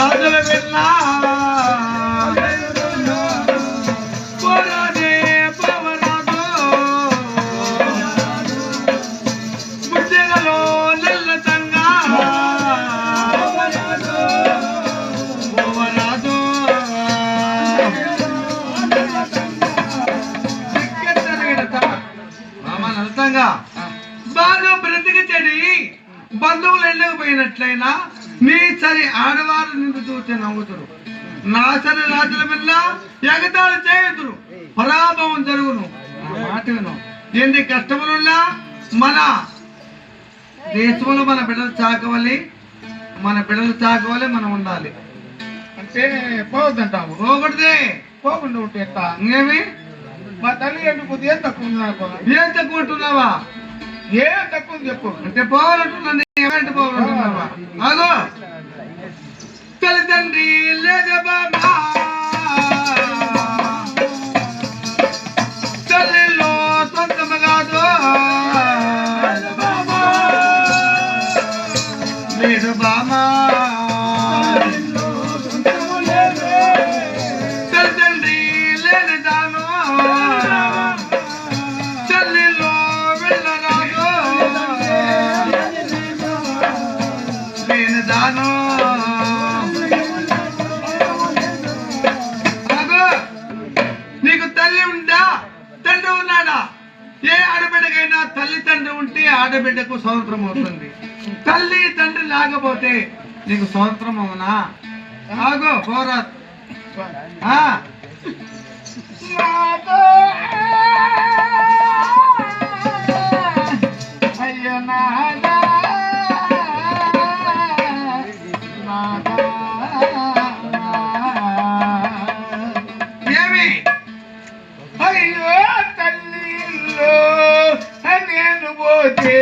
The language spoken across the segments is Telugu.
రాజుల వెళ్ళా బాగా బ్రతికి చెడి బంధువులు వెళ్ళకపోయినట్లయినా నీ సరి ఆడవారు నిన్ను చూసి నవ్వుతురు. నా సరి రాజుల పిల్ల ఎగతాళి చేయుదురు, పరాభవం జరుగును. మాట విను. ఎన్ని కష్టములున్నా మన దేశంలో మన బిడ్డలు చాకవాలి, మనం ఉండాలి. అంటే పోవద్దంటావు. పోకూడదే. పోకుండా ఉంటే ఎట్లా? ఇంకేమి మా తల్లి ఎందుకు ఏం తక్కువ ఉంది నాకు? ఏం తక్కువ ఉంటున్నావా? ఏం తక్కువ చెప్పు. అంటే పోవాలంటున్నా, ఏమంటే పోవాలంటున్నావా? అగో తల్లిదండ్రి లేదా బాబా తల్లిలో సొంతము కాదు లేదు బామా తల్లిదండ్రి లేని దాను తల్లిలో వెళ్ళరాదు లేని దాను. నీకు తల్లి ఉందా, తండ్రి ఉన్నాడా? ఏ ఆడబిడ్డకైనా తల్లి తండ్రి ఉంటే ఆడబిడ్డకు స్వతంత్రం అవుతుంది. తల్లి తండ్రి లేకపోతే నీకు స్వతంత్రం అవునా? ఆగో పోరా. అయ్యో నాదా ఏమి? అయ్యో తల్లిలో నేను పోతే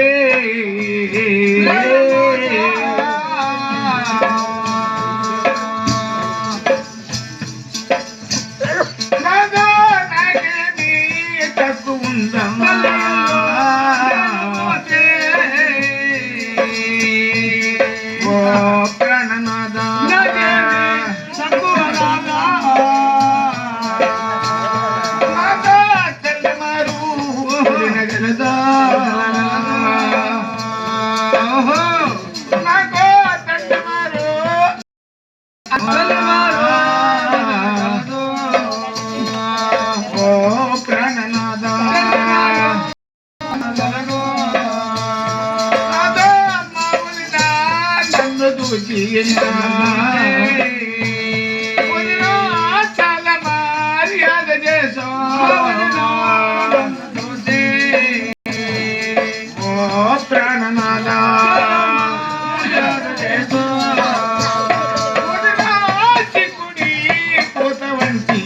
నాకేమి తక్కువ ఉందా? ఓ ప్రాణనాదా తక్కువ రాదా? నగలదా నాకు తండ్రిమారు ఓ ప్రాణనాదా నన్ను దూచి చాలా మర్యాద చేసా ప్రాణనాదా చిక్కుడి పూత వంటి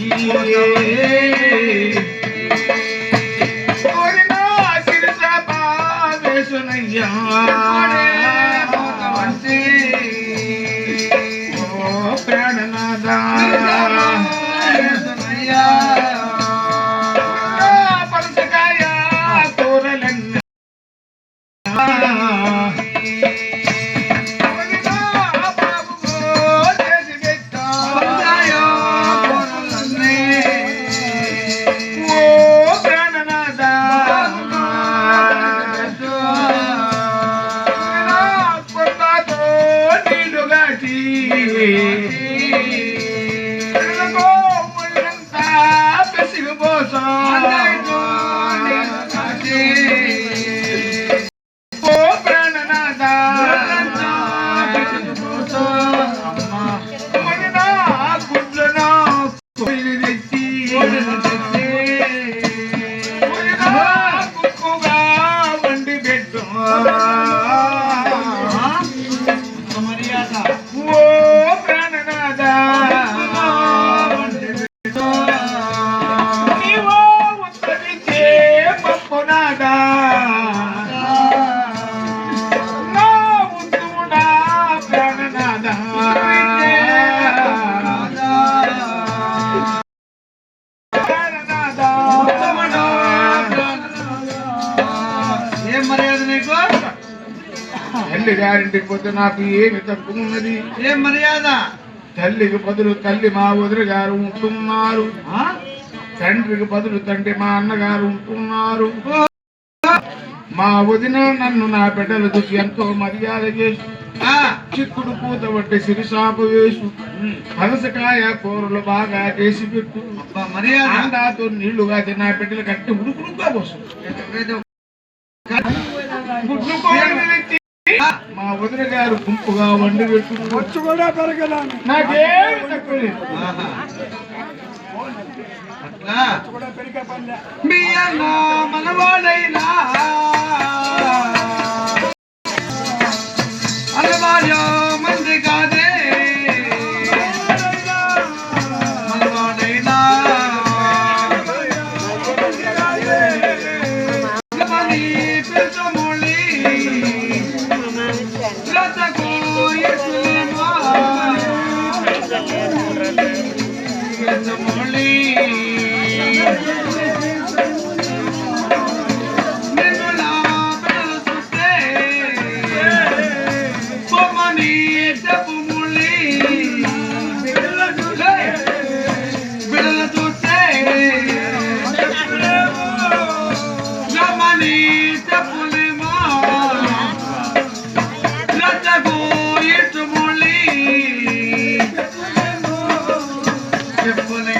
సిరిసభా వేసునయ్యా ఓ ప్రాణనాదా పలసకాయ కూరలన్న తల్లి గారింటికి పోతే నాకు ఏమి తక్కువ ఉన్నది? ఏం మర్యాద? తల్లికి బదులు తల్లి మా వదిన గారు ఉంటున్నారు, ఆ? తండ్రికి బదులు తండ్రి మా అన్నగారు ఉంటున్నారు. మా వదిన నన్ను నా బిడ్డలు చూసి ఎంతో మర్యాద చేసి ఆ. చిక్కుడు పూత పట్టి సిరిసాపు వేసు పనసకాయ కూరలు బాగా చేసి పెట్టు, అబ్బా, మర్యాద. అండాతో నీళ్లుగా నా బిడ్డలు కట్టి ఉడుకుడుగా పోసు, గుడ్లు కూరలు తెచ్చి మా వదిన గారు గుంపుగా వండి పెట్టు కూడా పెరగదాను, నాకేమి తక్కువ లేదు. ఆహా. అట్లా మీ అన్న మనవాడైనా అనవార్య మంది కాదే, మనవాడైనా మని పెద్దమొళి రతకు ఎసులేమా పెద్దమొళి చెప్పులే